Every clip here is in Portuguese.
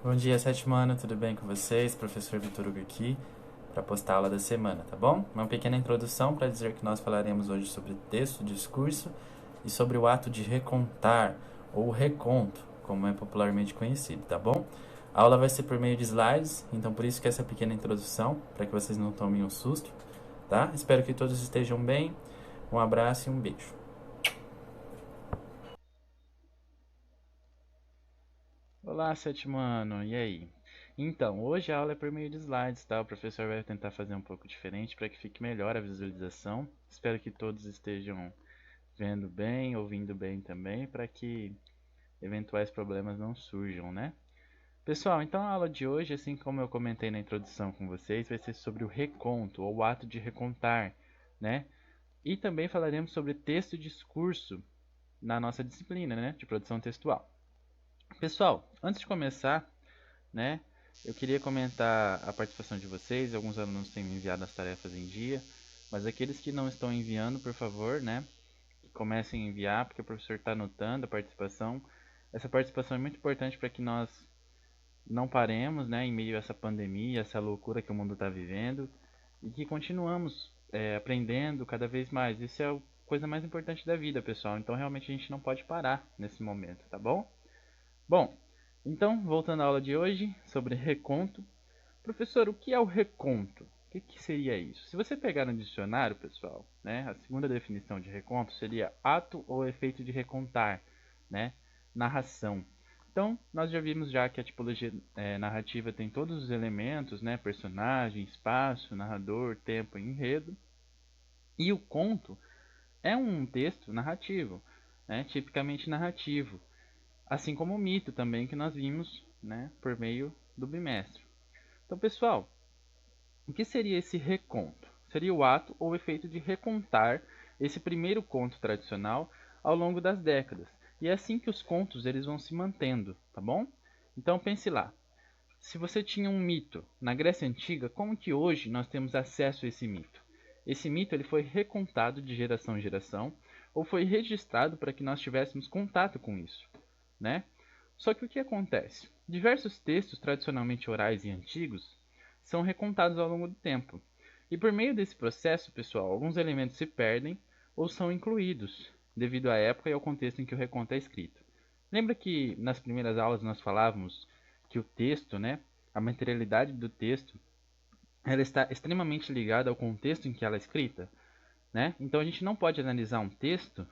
Bom dia, sétimo ano, tudo bem com vocês? Professor Vitor Hugo aqui para postar a aula da semana, tá bom? Uma pequena introdução para dizer que nós falaremos hoje sobre texto, discurso e sobre o ato de recontar ou reconto, como é popularmente conhecido, tá bom? A aula vai ser por meio de slides, então por isso que essa pequena introdução, para que vocês não tomem um susto, tá? Espero que todos estejam bem. Um abraço e um beijo. Olá, sétimo ano, e aí? Então, hoje a aula é por meio de slides, tá? O professor vai tentar fazer um pouco diferente para que fique melhor a visualização. Espero que todos estejam vendo bem, ouvindo bem também, para que eventuais problemas não surjam, né? Pessoal, então a aula de hoje, assim como eu comentei na introdução com vocês, vai ser sobre o reconto, ou o ato de recontar, né? E também falaremos sobre texto e discurso na nossa disciplina, né, de produção textual. Pessoal, antes de começar, né, eu queria comentar a participação de vocês. Alguns alunos têm me enviado as tarefas em dia, mas aqueles que não estão enviando, por favor, né, comecem a enviar, porque o professor está anotando a participação. Essa participação é muito importante para que nós não paremos, né, em meio a essa pandemia, essa loucura que o mundo está vivendo, e que continuamos aprendendo cada vez mais. Isso é a coisa mais importante da vida, pessoal. Então, realmente, a gente não pode parar nesse momento, tá bom? Bom, então, voltando à aula de hoje sobre reconto. Professor, o que é o reconto? O que seria isso? Se você pegar no dicionário, pessoal, né, a segunda definição de reconto seria ato ou efeito de recontar, né, narração. Então, nós já vimos já que a tipologia narrativa tem todos os elementos, né, personagem, espaço, narrador, tempo e enredo. E o conto é um texto narrativo, né, tipicamente narrativo, assim como o mito também que nós vimos, né, por meio do bimestre. Então, pessoal, o que seria esse reconto? Seria o ato ou efeito de recontar esse primeiro conto tradicional ao longo das décadas. E é assim que os contos eles vão se mantendo, tá bom? Então pense lá. Se você tinha um mito na Grécia Antiga, como que hoje nós temos acesso a esse mito? Esse mito ele foi recontado de geração em geração ou foi registrado para que nós tivéssemos contato com isso, né? Só que o que acontece? Diversos textos tradicionalmente orais e antigos são recontados ao longo do tempo. E por meio desse processo, pessoal, alguns elementos se perdem ou são incluídos, devido à época e ao contexto em que o reconto é escrito. Lembra que nas primeiras aulas nós falávamos que o texto, né, a materialidade do texto, ela está extremamente ligada ao contexto em que ela é escrita, né? Então a gente não pode analisar um texto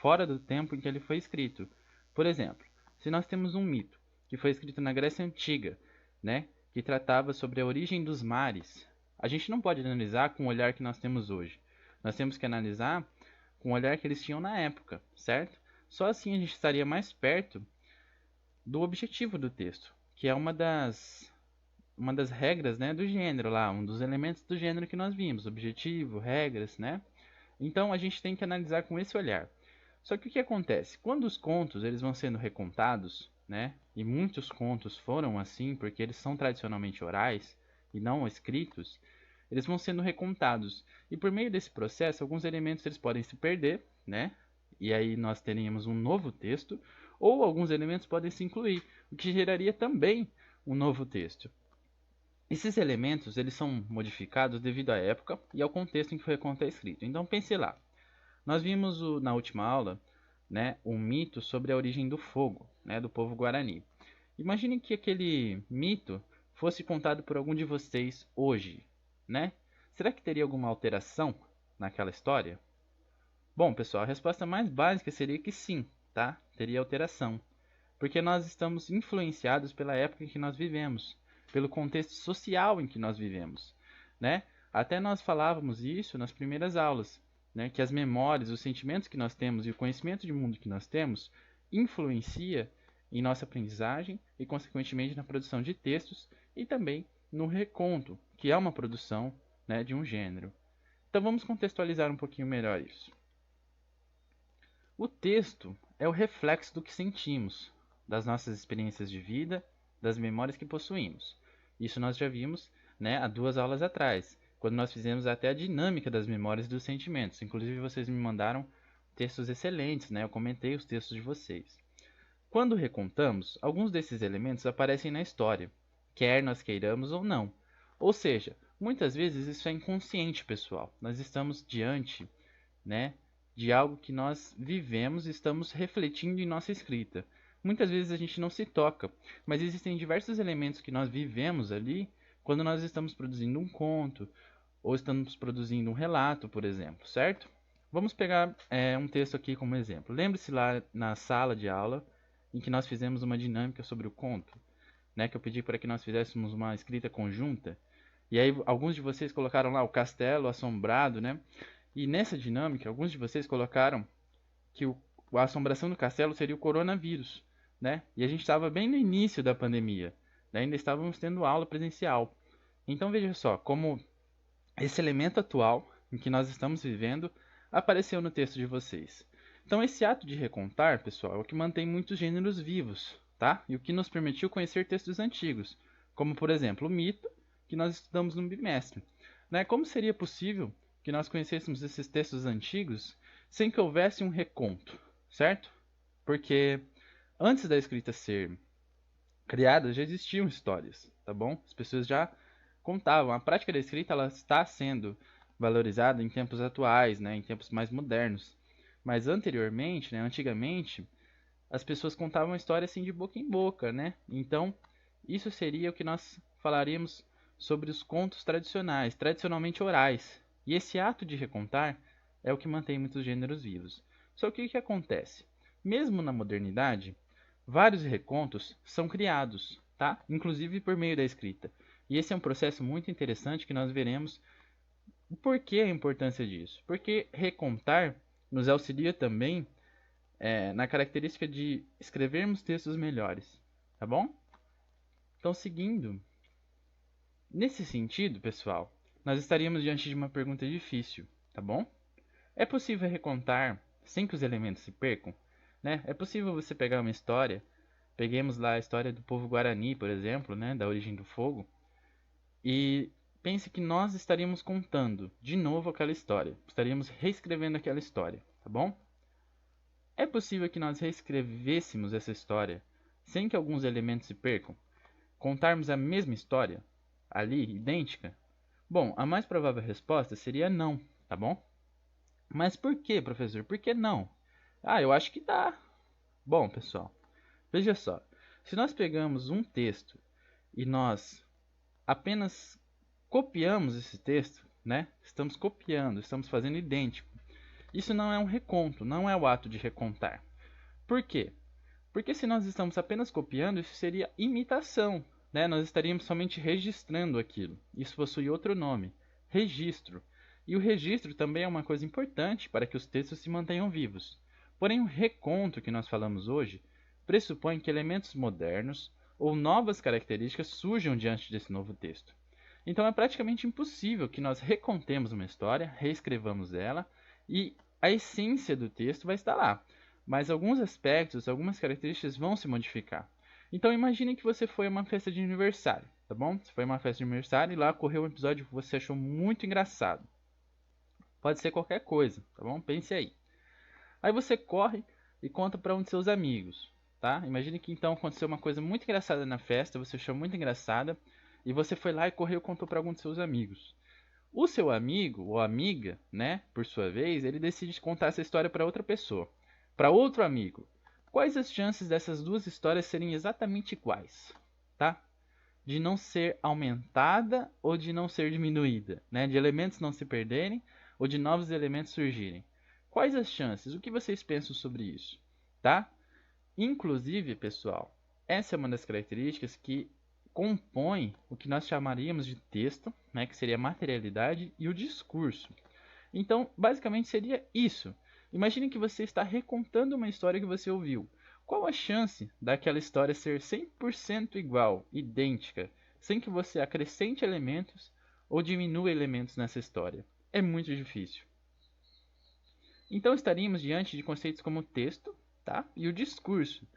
fora do tempo em que ele foi escrito. Por exemplo, se nós temos um mito que foi escrito na Grécia Antiga, né, que tratava sobre a origem dos mares, a gente não pode analisar com o olhar que nós temos hoje. Nós temos que analisar com o olhar que eles tinham na época, certo? Só assim a gente estaria mais perto do objetivo do texto, que é uma das regras, né, do gênero lá, um dos elementos do gênero que nós vimos, objetivo, regras, né? Então a gente tem que analisar com esse olhar. Só que o que acontece? Quando os contos eles vão sendo recontados, né? E muitos contos foram assim, porque eles são tradicionalmente orais e não escritos, eles vão sendo recontados. E por meio desse processo, alguns elementos eles podem se perder, né? E aí nós teríamos um novo texto, ou alguns elementos podem se incluir, o que geraria também um novo texto. Esses elementos eles são modificados devido à época e ao contexto em que o reconto é escrito. Então pense lá. Nós vimos na última aula, né, um mito sobre a origem do fogo, né, do povo Guarani. Imagine que aquele mito fosse contado por algum de vocês hoje, né? Será que teria alguma alteração naquela história? Bom, pessoal, a resposta mais básica seria que sim, tá? Teria alteração, porque nós estamos influenciados pela época em que nós vivemos, pelo contexto social em que nós vivemos, né? Até nós falávamos isso nas primeiras aulas, né? Que as memórias, os sentimentos que nós temos e o conhecimento de mundo que nós temos influencia em nossa aprendizagem e, consequentemente, na produção de textos e também no reconto, que é uma produção, né, de um gênero. Então vamos contextualizar um pouquinho melhor isso. O texto é o reflexo do que sentimos, das nossas experiências de vida, das memórias que possuímos. Isso nós já vimos, né, há 2 aulas atrás, quando nós fizemos até a dinâmica das memórias e dos sentimentos. Inclusive vocês me mandaram textos excelentes, né? Eu comentei os textos de vocês. Quando recontamos, alguns desses elementos aparecem na história, quer nós queiramos ou não. Ou seja, muitas vezes isso é inconsciente, pessoal. Nós estamos diante, né, de algo que nós vivemos e estamos refletindo em nossa escrita. Muitas vezes a gente não se toca, mas existem diversos elementos que nós vivemos ali quando nós estamos produzindo um conto ou estamos produzindo um relato, por exemplo, certo? Vamos pegar um texto aqui como exemplo. Lembre-se lá na sala de aula em que nós fizemos uma dinâmica sobre o conto, né, que eu pedi para que nós fizéssemos uma escrita conjunta. E aí alguns de vocês colocaram lá o castelo assombrado, né? E nessa dinâmica, alguns de vocês colocaram que a assombração do castelo seria o coronavírus, né? E a gente estava bem no início da pandemia, né? Ainda estávamos tendo aula presencial. Então veja só, como esse elemento atual em que nós estamos vivendo apareceu no texto de vocês. Então esse ato de recontar, pessoal, é o que mantém muitos gêneros vivos, tá? E o que nos permitiu conhecer textos antigos, como por exemplo o mito, que nós estudamos no bimestre. Né? Como seria possível que nós conhecêssemos esses textos antigos sem que houvesse um reconto, certo? Porque antes da escrita ser criada já existiam histórias, tá bom? As pessoas já contavam. A prática da escrita ela está sendo valorizada em tempos atuais, né, em tempos mais modernos. Mas anteriormente, né, antigamente, as pessoas contavam a história assim de boca em boca, né? Então, isso seria o que nós falaríamos sobre os contos tradicionais, tradicionalmente orais. E esse ato de recontar é o que mantém muitos gêneros vivos. Só que o que acontece? Mesmo na modernidade, vários recontos são criados, tá? Inclusive por meio da escrita. E esse é um processo muito interessante que nós veremos o porquê a importância disso. Porque recontar nos auxilia também na característica de escrevermos textos melhores, tá bom? Então, seguindo, nesse sentido, pessoal, nós estaríamos diante de uma pergunta difícil, tá bom? É possível recontar sem que os elementos se percam? Né? É possível você pegar uma história, peguemos lá a história do povo Guarani, por exemplo, né, da origem do fogo, e pense que nós estaríamos contando de novo aquela história, estaríamos reescrevendo aquela história, tá bom? É possível que nós reescrevêssemos essa história sem que alguns elementos se percam? Contarmos a mesma história, ali, idêntica? Bom, a mais provável resposta seria não, tá bom? Mas por que, professor? Por que não? Ah, eu acho que dá. Bom, pessoal, veja só. Se nós pegamos um texto e nós apenas copiamos esse texto, né? Estamos copiando, estamos fazendo idêntico. Isso não é um reconto, não é o ato de recontar. Por quê? Porque se nós estamos apenas copiando, isso seria imitação, né? Nós estaríamos somente registrando aquilo. Isso possui outro nome, registro. E o registro também é uma coisa importante para que os textos se mantenham vivos. Porém, o reconto que nós falamos hoje pressupõe que elementos modernos ou novas características surjam diante desse novo texto. Então é praticamente impossível que nós recontemos uma história, reescrevamos ela e a essência do texto vai estar lá. Mas alguns aspectos, algumas características vão se modificar. Então imagine que você foi a uma festa de aniversário, tá bom? Você foi a uma festa de aniversário e lá ocorreu um episódio que você achou muito engraçado. Pode ser qualquer coisa, tá bom? Pense aí. Aí você corre e conta para um de seus amigos, tá? Imagine que então aconteceu uma coisa muito engraçada na festa, você achou muito engraçada e você foi lá e correu e contou para algum de seus amigos. O seu amigo ou amiga, né, por sua vez, ele decide contar essa história para outra pessoa, para outro amigo. Quais as chances dessas duas histórias serem exatamente iguais, tá? De não ser aumentada ou de não ser diminuída, né? De elementos não se perderem ou de novos elementos surgirem. Quais as chances? O que vocês pensam sobre isso, tá? Inclusive, pessoal, essa é uma das características que compõe o que nós chamaríamos de texto, né, que seria a materialidade, e o discurso. Então, basicamente seria isso. Imagine que você está recontando uma história que você ouviu. Qual a chance daquela história ser 100% igual, idêntica, sem que você acrescente elementos ou diminua elementos nessa história? É muito difícil. Então estaríamos diante de conceitos como o texto, tá? E o discurso.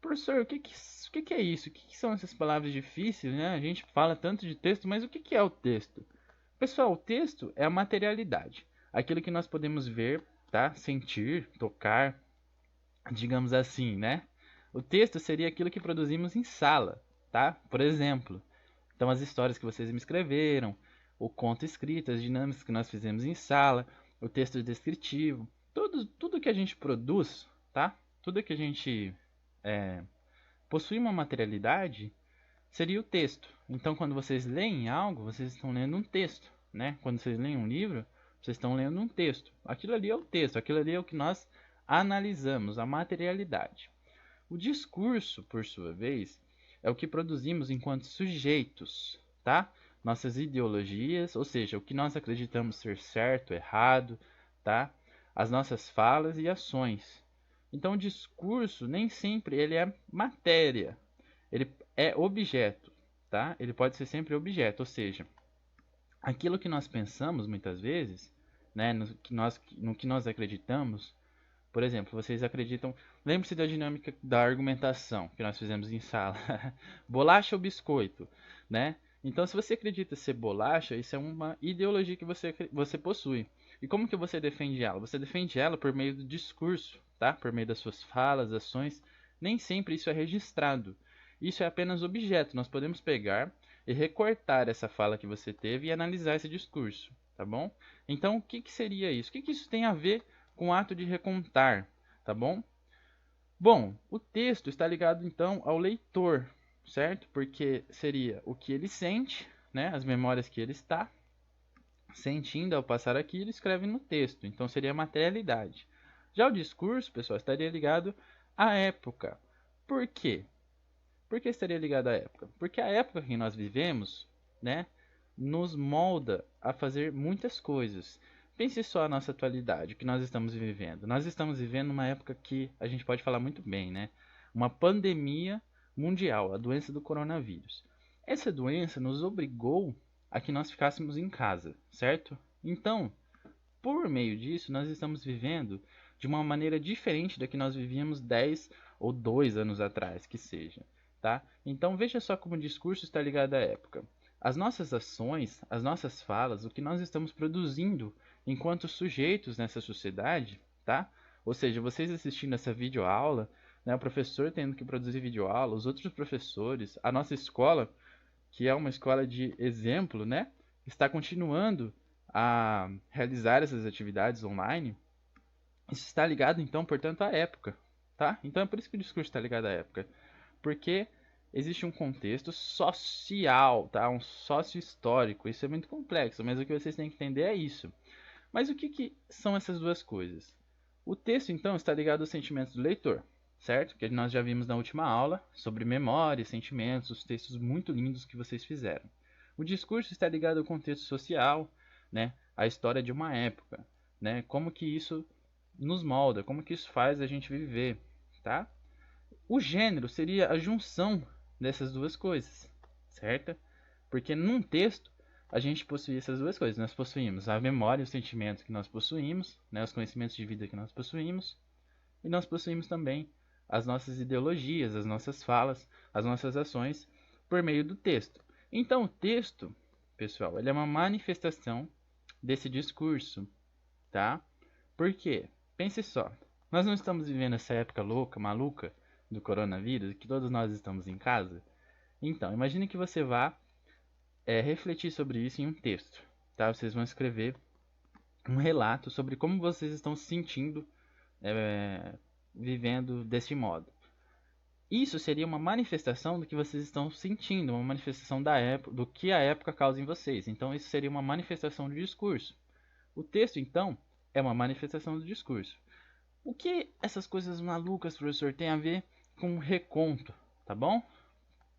Professor, o que é isso? O que são essas palavras difíceis, né? A gente fala tanto de texto, mas o que é o texto? Pessoal, o texto é a materialidade. Aquilo que nós podemos ver, tá? Sentir, tocar, digamos assim, né? O texto seria aquilo que produzimos em sala, tá? Por exemplo, então as histórias que vocês me escreveram, o conto escrito, as dinâmicas que nós fizemos em sala, o texto descritivo, tudo que a gente produz, tá? Tudo que a gente possui uma materialidade seria o texto. Então, quando vocês leem algo, vocês estão lendo um texto, né? Quando vocês leem um livro, vocês estão lendo um texto. Aquilo ali é o texto, aquilo ali é o que nós analisamos, a materialidade. O discurso, por sua vez, é o que produzimos enquanto sujeitos, tá? Nossas ideologias, ou seja, o que nós acreditamos ser certo, errado, tá? As nossas falas e ações. Então, o discurso nem sempre ele é matéria, ele é objeto, tá? Ele pode ser sempre objeto, ou seja, aquilo que nós pensamos muitas vezes, né, no que nós acreditamos. Por exemplo, vocês acreditam. Lembre-se da dinâmica da argumentação que nós fizemos em sala: bolacha ou biscoito, né? Então, se você acredita ser bolacha, isso é uma ideologia que você possui. E como que você defende ela? Você defende ela por meio do discurso, tá? Por meio das suas falas, ações. Nem sempre isso é registrado. Isso é apenas objeto. Nós podemos pegar e recortar essa fala que você teve e analisar esse discurso, tá bom? Então, o que seria isso? O que isso tem a ver com o ato de recontar, tá bom? Bom, o texto está ligado então ao leitor, certo? Porque seria o que ele sente, né? As memórias que ele está sentindo ao passar aqui, ele escreve no texto. Então seria a materialidade. Já o discurso, pessoal, estaria ligado à época. Por quê? Por que estaria ligado à época? Porque a época que nós vivemos, né, nos molda a fazer muitas coisas. Pense só a nossa atualidade, o que nós estamos vivendo. Nós estamos vivendo uma época que a gente pode falar muito bem, né? Uma pandemia mundial, a doença do coronavírus. Essa doença nos obrigou a que nós ficássemos em casa, certo? Então, por meio disso, nós estamos vivendo de uma maneira diferente da que nós vivíamos 10 ou 2 anos atrás, que seja, tá? Então, veja só como o discurso está ligado à época. As nossas ações, as nossas falas, o que nós estamos produzindo enquanto sujeitos nessa sociedade, tá? Ou seja, vocês assistindo essa videoaula, né, o professor tendo que produzir videoaula, os outros professores, a nossa escola, que é uma escola de exemplo, né, está continuando a realizar essas atividades online. Isso está ligado, então, portanto, à época, tá? Então é por isso que o discurso está ligado à época, porque existe um contexto social, tá? Um sócio-histórico. Isso é muito complexo, mas o que vocês têm que entender é isso. Mas o que são essas duas coisas? O texto, então, está ligado aos sentimentos do leitor, certo? Que nós já vimos na última aula sobre memória, sentimentos, os textos muito lindos que vocês fizeram. O discurso está ligado ao contexto social, né? À história de uma época, né? Como que isso nos molda, como que isso faz a gente viver, tá? O gênero seria a junção dessas duas coisas, certo? Porque num texto a gente possui essas duas coisas. Nós possuímos a memória, os sentimentos que nós possuímos, né, os conhecimentos de vida que nós possuímos, e nós possuímos também as nossas ideologias, as nossas falas, as nossas ações por meio do texto. Então o texto, pessoal, ele é uma manifestação desse discurso, tá? Por quê? Pense só. Nós não estamos vivendo essa época louca, maluca do coronavírus, que todos nós estamos em casa? Então, imagine que você vá refletir sobre isso em um texto, tá? Vocês vão escrever um relato sobre como vocês estão se sentindo vivendo deste modo. Isso seria uma manifestação do que vocês estão sentindo, uma manifestação da época, do que a época causa em vocês. Então, isso seria uma manifestação do discurso. O texto, então, é uma manifestação do discurso. O que essas coisas malucas, professor, tem a ver com reconto, tá bom?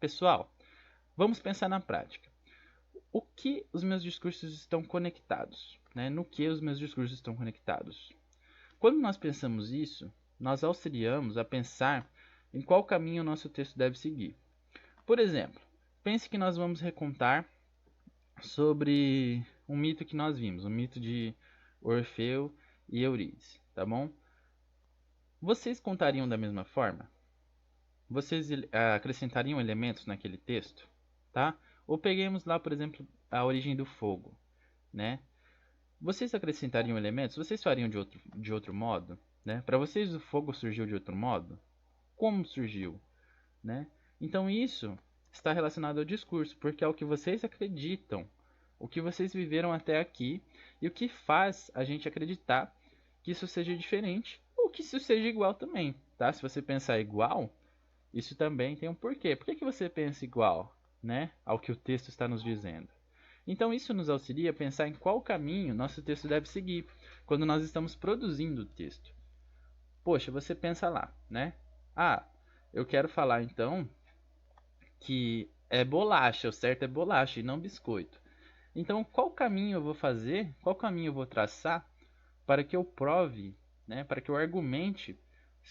Pessoal, vamos pensar na prática. O que os meus discursos estão conectados? Né? No que os meus discursos estão conectados? Quando nós pensamos isso, nós auxiliamos a pensar em qual caminho o nosso texto deve seguir. Por exemplo, pense que nós vamos recontar sobre um mito que nós vimos, o mito de Orfeu e Eurídice, tá bom? Vocês contariam da mesma forma? Vocês acrescentariam elementos naquele texto, tá? Ou peguemos lá, por exemplo, a origem do fogo, né? Vocês acrescentariam elementos? Vocês fariam de outro modo, né? Para vocês o fogo surgiu de outro modo? como surgiu, né? Então isso está relacionado ao discurso, porque é o que vocês acreditam, o que vocês viveram até aqui e o que faz a gente acreditar que isso seja diferente ou que isso seja igual também, tá? Se você pensar igual, isso também tem um porquê. Por que você pensa igual, né, ao que o texto está nos dizendo? Então isso nos auxilia a pensar em qual caminho nosso texto deve seguir quando nós estamos produzindo o texto. Poxa, você pensa lá, né? Ah, eu quero falar então que é bolacha, o certo é bolacha e não biscoito. Então, qual caminho eu vou fazer? Qual caminho eu vou traçar para que eu prove, né, para que eu argumente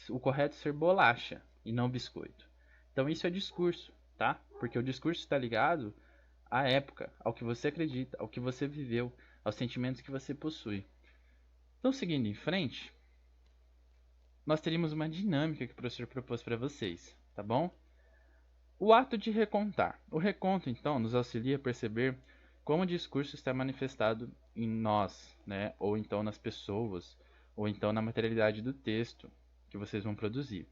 o correto ser bolacha e não biscoito? Então, isso é discurso, tá? Porque o discurso está ligado à época, ao que você acredita, ao que você viveu, aos sentimentos que você possui. Então, seguindo em frente, nós teríamos uma dinâmica que o professor propôs para vocês, tá bom? O ato de recontar. O reconto, então, nos auxilia a perceber como o discurso está manifestado em nós, né? Ou então nas pessoas, ou então na materialidade do texto que vocês vão produzir.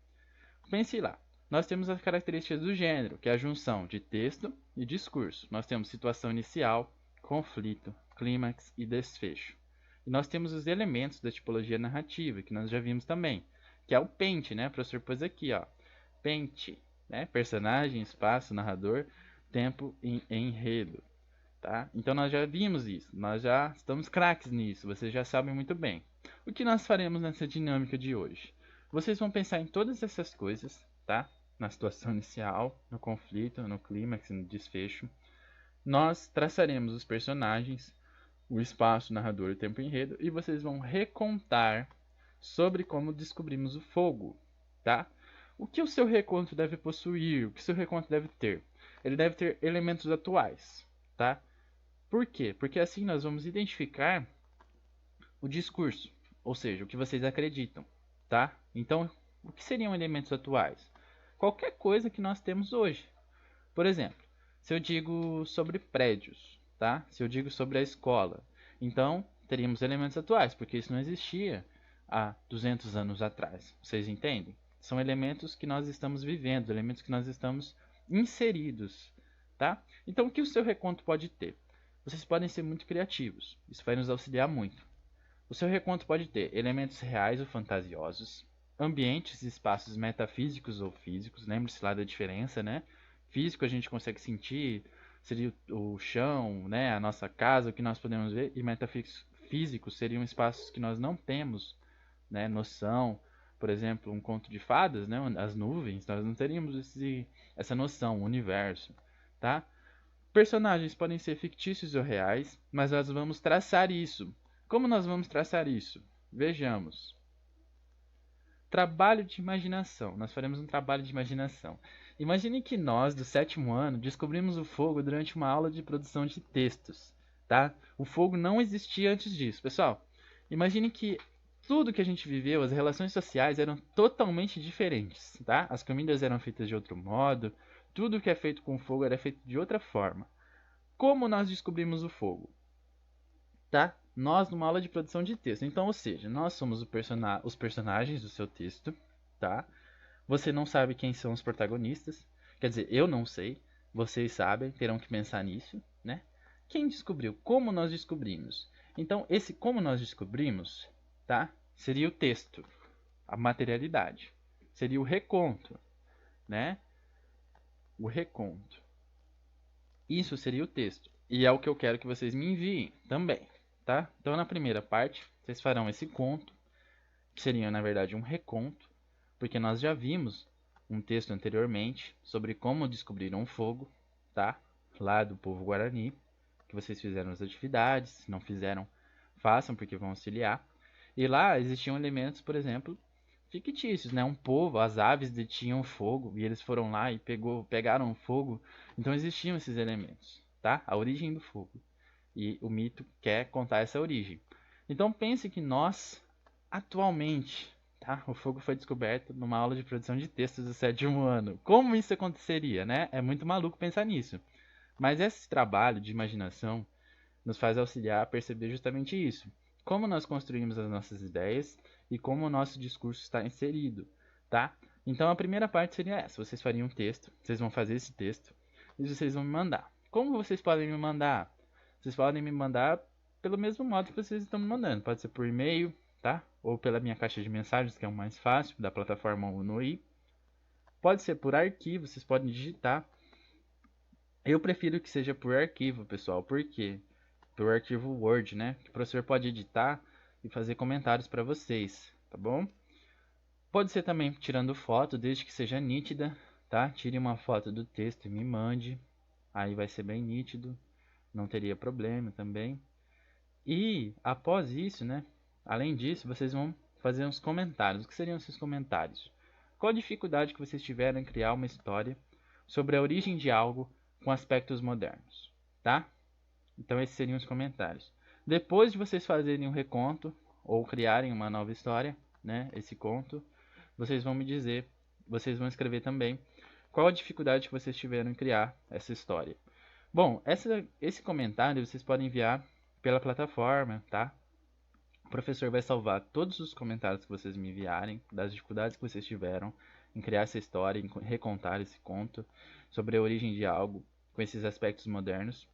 Pense lá. Nós temos as características do gênero, que é a junção de texto e discurso. Nós temos situação inicial, conflito, clímax e desfecho. E nós temos os elementos da tipologia narrativa, que nós já vimos também, que é o pente, né? O professor pôs aqui, ó. Pente, né? Personagem, espaço, narrador, tempo e enredo. Tá? Então nós já vimos isso, nós já estamos craques nisso, vocês já sabem muito bem. O que nós faremos nessa dinâmica de hoje? Vocês vão pensar em todas essas coisas, tá? Na situação inicial, no conflito, no clímax, no desfecho. Nós traçaremos os personagens, o espaço, o narrador, o tempo e enredo, e vocês vão recontar sobre como descobrimos o fogo, tá? O que o seu reconto deve possuir? O que o seu reconto deve ter? Ele deve ter elementos atuais, tá? Por quê? Porque assim nós vamos identificar o discurso, ou seja, o que vocês acreditam, tá? Então, o que seriam elementos atuais? Qualquer coisa que nós temos hoje. Por exemplo, se eu digo sobre prédios, tá? Se eu digo sobre a escola, então teríamos elementos atuais, porque isso não existia há 200 anos atrás. Vocês entendem? São elementos que nós estamos vivendo, elementos que nós estamos inseridos, tá? Então, o que o seu reconto pode ter? Vocês podem ser muito criativos, isso vai nos auxiliar muito. O seu reconto pode ter elementos reais ou fantasiosos, ambientes e espaços metafísicos ou físicos, lembre-se lá da diferença, né? Físico a gente consegue sentir, seria o chão, né? A nossa casa, o que nós podemos ver, e metafísicos seriam espaços que nós não temos, né? Noção, por exemplo, um conto de fadas, né? As nuvens, nós não teríamos essa noção, o universo, tá? Personagens podem ser fictícios ou reais, mas nós vamos traçar isso. Como nós vamos traçar isso? Vejamos. Trabalho de imaginação. Nós faremos um trabalho de imaginação. Imagine que nós, do sétimo ano, descobrimos o fogo durante uma aula de produção de textos, tá? O fogo não existia antes disso. Pessoal, imagine que tudo que a gente viveu, as relações sociais eram totalmente diferentes, tá? As comidas eram feitas de outro modo, tudo que é feito com fogo era feito de outra forma. Como nós descobrimos o fogo? Tá? Nós numa aula de produção de texto. Então, ou seja, nós somos os personagens do seu texto, tá? Você não sabe quem são os protagonistas. Quer dizer, eu não sei. Vocês sabem, terão que pensar nisso, né? Quem descobriu? Como nós descobrimos? Então, esse como nós descobrimos, tá? Seria o texto, a materialidade. Seria o reconto, né? O reconto. Isso seria o texto. E é o que eu quero que vocês me enviem também, tá? Então, na primeira parte, vocês farão esse conto, que seria, na verdade, um reconto, porque nós já vimos um texto anteriormente sobre como descobriram o fogo, tá? Lá do povo Guarani, que vocês fizeram as atividades, se não fizeram, façam, porque vão auxiliar. E lá existiam elementos, por exemplo, fictícios, né? Um povo, as aves detinham fogo e eles foram lá e pegaram fogo. Então existiam esses elementos, tá? A origem do fogo. E o mito quer contar essa origem. Então pense que nós, atualmente, tá? O fogo foi descoberto numa aula de produção de textos do sétimo ano. Como isso aconteceria, né? É muito maluco pensar nisso. Mas esse trabalho de imaginação nos faz auxiliar a perceber justamente isso. Como nós construímos as nossas ideias e como o nosso discurso está inserido, tá? Então a primeira parte seria essa, vocês fariam um texto, vocês vão fazer esse texto e vocês vão me mandar. Como vocês podem me mandar? Vocês podem me mandar pelo mesmo modo que vocês estão me mandando, pode ser por e-mail, tá? Ou pela minha caixa de mensagens, que é o mais fácil, da plataforma Unoi. Pode ser por arquivo, vocês podem digitar. Eu prefiro que seja por arquivo, pessoal, por quê? Por arquivo Word, né? Que o professor pode editar e fazer comentários para vocês, tá bom? Pode ser também tirando foto, desde que seja nítida, tá? Tire uma foto do texto e me mande, aí vai ser bem nítido, não teria problema também. E após isso, né? Além disso, vocês vão fazer uns comentários. O que seriam esses comentários? Qual a dificuldade que vocês tiveram em criar uma história sobre a origem de algo com aspectos modernos, tá? Então esses seriam os comentários. Depois de vocês fazerem um reconto ou criarem uma nova história, né, esse conto, vocês vão me dizer, vocês vão escrever também qual a dificuldade que vocês tiveram em criar essa história. Bom, esse comentário vocês podem enviar pela plataforma, tá? O professor vai salvar todos os comentários que vocês me enviarem, das dificuldades que vocês tiveram em criar essa história, em recontar esse conto sobre a origem de algo com esses aspectos modernos,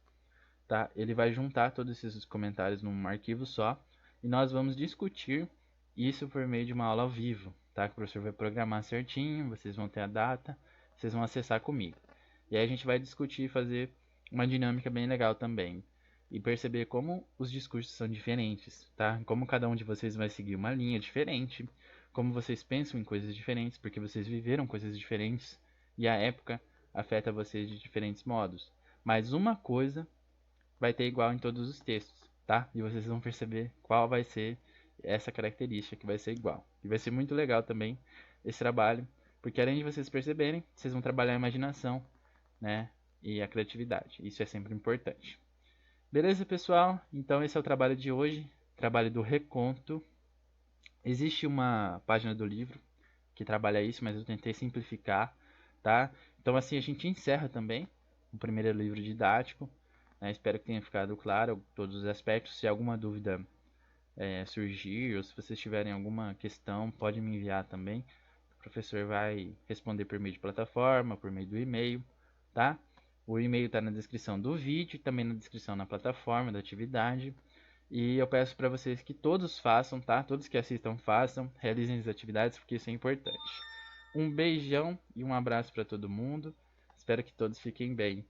tá? Ele vai juntar todos esses comentários num arquivo só e nós vamos discutir isso por meio de uma aula ao vivo, tá? Que o professor vai programar certinho, vocês vão ter a data, vocês vão acessar comigo. E aí a gente vai discutir e fazer uma dinâmica bem legal também. E perceber como os discursos são diferentes, tá? Como cada um de vocês vai seguir uma linha diferente, como vocês pensam em coisas diferentes, porque vocês viveram coisas diferentes e a época afeta vocês de diferentes modos. Mas uma coisa vai ter igual em todos os textos, tá? E vocês vão perceber qual vai ser essa característica que vai ser igual. E vai ser muito legal também esse trabalho, porque além de vocês perceberem, vocês vão trabalhar a imaginação, né? E a criatividade. Isso é sempre importante. Beleza, pessoal? Então esse é o trabalho de hoje, trabalho do reconto. Existe uma página do livro que trabalha isso, mas eu tentei simplificar, tá? Então assim a gente encerra também o primeiro livro didático. Né? Espero que tenha ficado claro todos os aspectos. Se alguma dúvida surgir ou se vocês tiverem alguma questão, pode me enviar também. O professor vai responder por meio de plataforma, por meio do e-mail, tá? O e-mail está na descrição do vídeo e também na descrição na plataforma da atividade. E eu peço para vocês que todos façam, tá? Todos que assistam façam, realizem as atividades porque isso é importante. Um beijão e um abraço para todo mundo. Espero que todos fiquem bem.